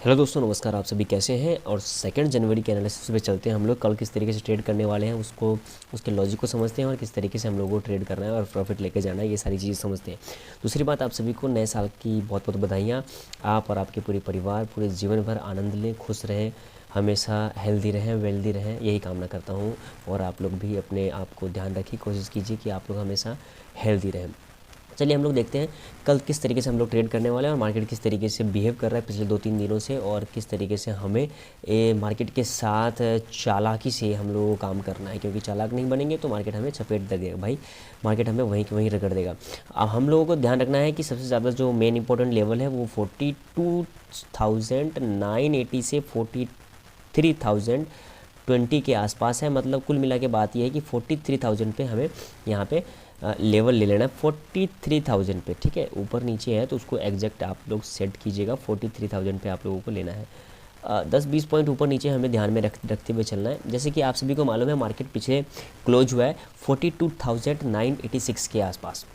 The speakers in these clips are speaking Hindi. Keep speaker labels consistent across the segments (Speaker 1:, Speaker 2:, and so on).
Speaker 1: हेलो दोस्तों, नमस्कार। आप सभी कैसे हैं? और 2 जनवरी के एनालिसिस पे चलते हैं हम लोग। कल किस तरीके से ट्रेड करने वाले हैं उसको, उसके लॉजिक को समझते हैं और किस तरीके से हम लोगों को ट्रेड करना है और प्रॉफिट लेके जाना है, ये सारी चीज़ें समझते हैं। दूसरी बात, आप सभी को नए साल की बहुत बहुत बधाइयाँ। आप और आपके पूरे परिवार पूरे जीवन भर आनंद लें, खुश रहें, हमेशा हेल्दी रहें, वेल्दी रहें, यही कामना करता हूँ। और आप लोग भी अपने आप को ध्यान रखिए, कोशिश कीजिए कि आप लोग हमेशा हेल्दी रहें। चलिए हम लोग देखते हैं कल किस तरीके से हम लोग ट्रेड करने वाले हैं और मार्केट किस तरीके से बिहेव कर रहा है पिछले 2-3 दिनों से, और किस तरीके से हमें मार्केट के साथ चालाकी से हम लोगों को काम करना है। क्योंकि चालाक नहीं बनेंगे तो मार्केट हमें चपेट दे देगा भाई, मार्केट हमें वहीं के वहीं रगड़ देगा। अब हम लोगों को ध्यान रखना है कि सबसे ज़्यादा जो मेन इंपॉर्टेंट लेवल है वो 42,980 से 43,020 के आसपास है। मतलब कुल मिला के बात यह है कि 43,000 पे हमें यहाँ पे लेवल ले लेना है, 43,000 पे। ठीक है, ऊपर नीचे है तो उसको एग्जैक्ट आप लोग सेट कीजिएगा। 43,000 पे आप लोगों को लेना है। 10-20 पॉइंट ऊपर नीचे हमें ध्यान में रखते हुए चलना है। जैसे कि आप सभी को मालूम है, मार्केट पीछे क्लोज हुआ है 42,986 के आसपास,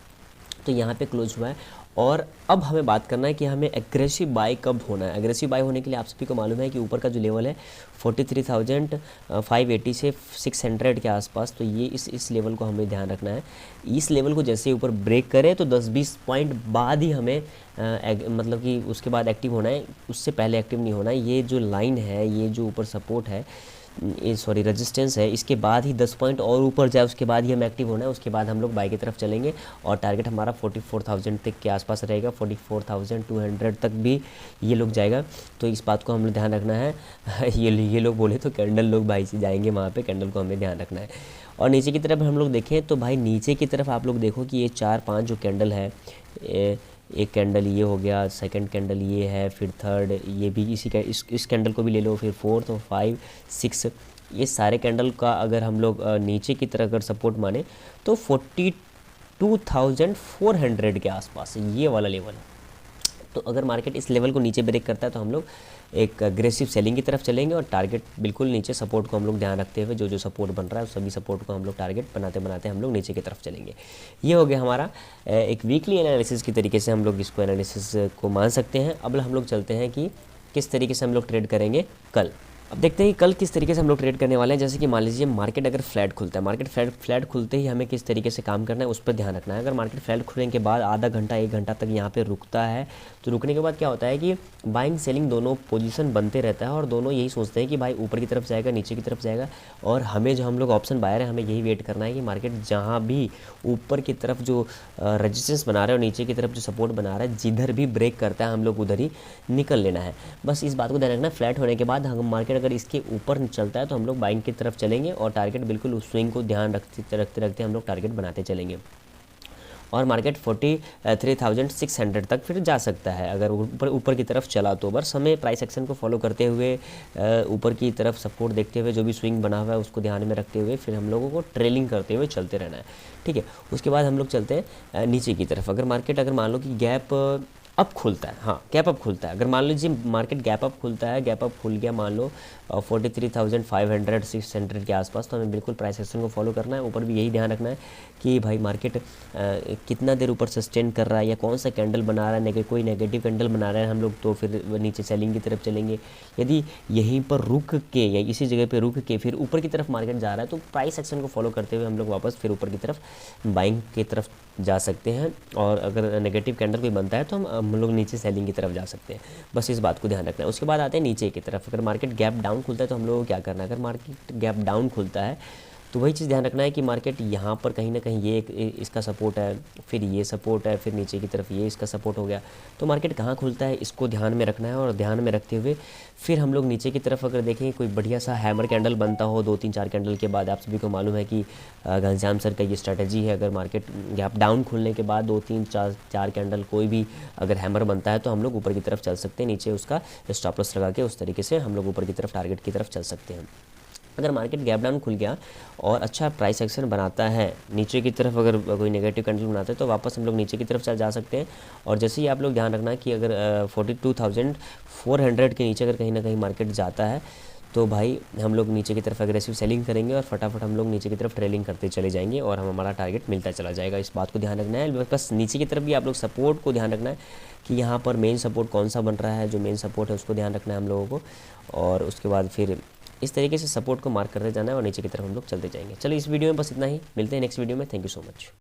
Speaker 1: तो यहाँ पे क्लोज हुआ है। और अब हमें बात करना है कि हमें एग्रेसिव बाय कब होना है। एग्रेसिव बाय होने के लिए आप सभी को मालूम है कि ऊपर का जो लेवल है 43,580 से 600 के आसपास, तो ये इस लेवल को हमें ध्यान रखना है। इस लेवल को जैसे ऊपर ब्रेक करे तो 10-20 पॉइंट बाद ही हमें मतलब कि उसके बाद एक्टिव होना है, उससे पहले एक्टिव नहीं होना है। ये जो लाइन है, ये जो ऊपर सपोर्ट है, सॉरी रेजिस्टेंस है, इसके बाद ही 10 पॉइंट और ऊपर जाए उसके बाद ही हम एक्टिव होना है। उसके बाद हम लोग बाई की तरफ चलेंगे और टारगेट हमारा 44,000 तक के आसपास रहेगा। 44,200 तक भी ये लोग जाएगा, तो इस बात को हम लोग ध्यान रखना है। ये लोग बोले तो कैंडल लोग भाई से जाएंगे वहाँ पे, कैंडल को हमें ध्यान रखना है। और नीचे की तरफ हम लोग देखें तो भाई नीचे की तरफ आप लोग देखो कि ये 4-5 जो कैंडल है, एक कैंडल ये हो गया, सेकंड कैंडल ये है, फिर थर्ड ये भी इसी का, इस कैंडल को भी ले लो, फिर फोर्थ और 5, 6, ये सारे कैंडल का अगर हम लोग नीचे की तरफ अगर सपोर्ट माने तो 42,400 के आसपास ये वाला लेवल है। तो अगर मार्केट इस लेवल को नीचे ब्रेक करता है तो हम लोग एक अग्रेसिव सेलिंग की तरफ चलेंगे और टारगेट बिल्कुल नीचे सपोर्ट को हम लोग ध्यान रखते हुए जो जो सपोर्ट बन रहा है उस सभी सपोर्ट को हम लोग टारगेट बनाते बनाते हम लोग नीचे की तरफ चलेंगे। ये हो गया हमारा एक वीकली एनालिसिस की तरीके से हम लोग इसको एनालिसिस को मान सकते हैं। अब हम लोग चलते हैं कि किस तरीके से हम लोग ट्रेड करेंगे कल। अब देखते हैं कि कल किस तरीके से हम लोग ट्रेड करने वाले हैं। जैसे कि मान लीजिए मार्केट अगर फ्लैट खुलता है, मार्केट फ्लैट खुलते ही हमें किस तरीके से काम करना है उस पर ध्यान रखना है। अगर मार्केट फ्लैट खुलने के बाद आधा घंटा 1 घंटा तक यहाँ पे रुकता है तो रुकने के बाद क्या होता है कि बाइंग सेलिंग दोनों पोजीशन बनते रहता है और दोनों यही सोचते हैं कि भाई ऊपर की तरफ जाएगा, नीचे की तरफ जाएगा। और हमें जो हम लोग ऑप्शन बायर है, हमें यही वेट करना है कि मार्केट जहाँ भी ऊपर की तरफ जो रजिस्टेंस बना रहा है और नीचे की तरफ जो सपोर्ट बना रहा है, जिधर भी ब्रेक करता है हम लोग उधर ही निकल लेना है। बस इस बात को ध्यान रखना। फ्लैट होने के बाद हम मार्केट अगर इसके ऊपर चलता है तो हम लोग बाइंग की तरफ चलेंगे और टारगेट बिल्कुल उस स्विंग को ध्यान रखते हम लोग टारगेट बनाते चलेंगे। और मार्केट 43,600 तक फिर जा सकता है अगर ऊपर की तरफ चला तो। बस हमें प्राइस एक्शन को फॉलो करते हुए ऊपर की तरफ सपोर्ट देखते हुए जो भी स्विंग बना हुआ है उसको ध्यान में रखते हुए फिर हम लोगों को ट्रेलिंग करते हुए चलते रहना है। ठीक है, उसके बाद हम लोग चलते हैं नीचे की तरफ। अगर मार्केट अगर मान लो कि गैप अप खुलता है, हाँ गैप अप खुलता है, अगर मान लीजिए मार्केट गैप अप खुलता है, गैप अप खुल गया मान लो 43,500 600 के आसपास, तो हमें बिल्कुल प्राइस एक्शन को फॉलो करना है। ऊपर भी यही ध्यान रखना है कि भाई मार्केट कितना देर ऊपर सस्टेन कर रहा है या कौन सा कैंडल बना रहा है। कोई नेगेटिव कैंडल बना रहा है हम लोग तो फिर नीचे सेलिंग की तरफ चलेंगे। यदि यहीं पर रुक के या इसी जगह पर रुक के फिर ऊपर की तरफ मार्केट जा रहा है तो प्राइस एक्शन को फॉलो करते हुए हम लोग वापस फिर ऊपर की तरफ बाइंग की तरफ जा सकते हैं। और अगर नेगेटिव कैंडल कोई बनता है तो हम लोग नीचे सेलिंग की तरफ जा सकते हैं। बस इस बात को ध्यान रखना है। उसके बाद आते हैं नीचे की तरफ। अगर मार्केट गैप डाउन खुलता है तो हम लोगों को क्या करना है। अगर मार्केट गैप डाउन खुलता है तो वही चीज़ ध्यान रखना है कि मार्केट यहाँ पर कहीं ना कहीं ये इसका सपोर्ट है, फिर ये सपोर्ट है, फिर नीचे की तरफ ये इसका सपोर्ट हो गया, तो मार्केट कहाँ खुलता है इसको ध्यान में रखना है। और ध्यान में रखते हुए फिर हम लोग नीचे की तरफ अगर देखें कोई बढ़िया सा हैमर कैंडल बनता हो 2-3-4 कैंडल के बाद। आप सभी को मालूम है कि घनश्याम सर का ये स्ट्रैटेजी है। अगर मार्केट गैप डाउन खुलने के बाद 2-3-4 कैंडल कोई भी अगर हैमर बनता है तो हम लोग ऊपर की तरफ चल सकते हैं, नीचे उसका स्टॉप लॉस लगा के उस तरीके से हम लोग ऊपर की तरफ टारगेट की तरफ चल सकते हैं। अगर मार्केट गैप डाउन खुल गया और अच्छा प्राइस एक्शन बनाता है नीचे की तरफ, अगर कोई नेगेटिव कैंडल बनाता है तो वापस हम लोग नीचे की तरफ चल जा सकते हैं। और जैसे ही आप लोग ध्यान रखना कि अगर 42,400 के नीचे अगर कहीं ना कहीं मार्केट जाता है तो भाई हम लोग नीचे की तरफ एग्रेसिव सेलिंग करेंगे और फटाफट हम लोग नीचे की तरफ ट्रेलिंग करते चले जाएंगे और हमारा टारगेट मिलता चला जाएगा। इस बात को ध्यान रखना है। बस नीचे की तरफ भी आप लोग सपोर्ट को ध्यान रखना है कि यहाँ पर मेन सपोर्ट कौन सा बन रहा है, जो मेन सपोर्ट है उसको ध्यान रखना है हम लोगों को, और उसके बाद फिर इस तरीके से सपोर्ट को मार्क करते जाना है और नीचे की तरफ हम लोग चलते जाएंगे। चलो इस वीडियो में बस इतना ही, मिलते हैं नेक्स्ट वीडियो में। Thank you so much.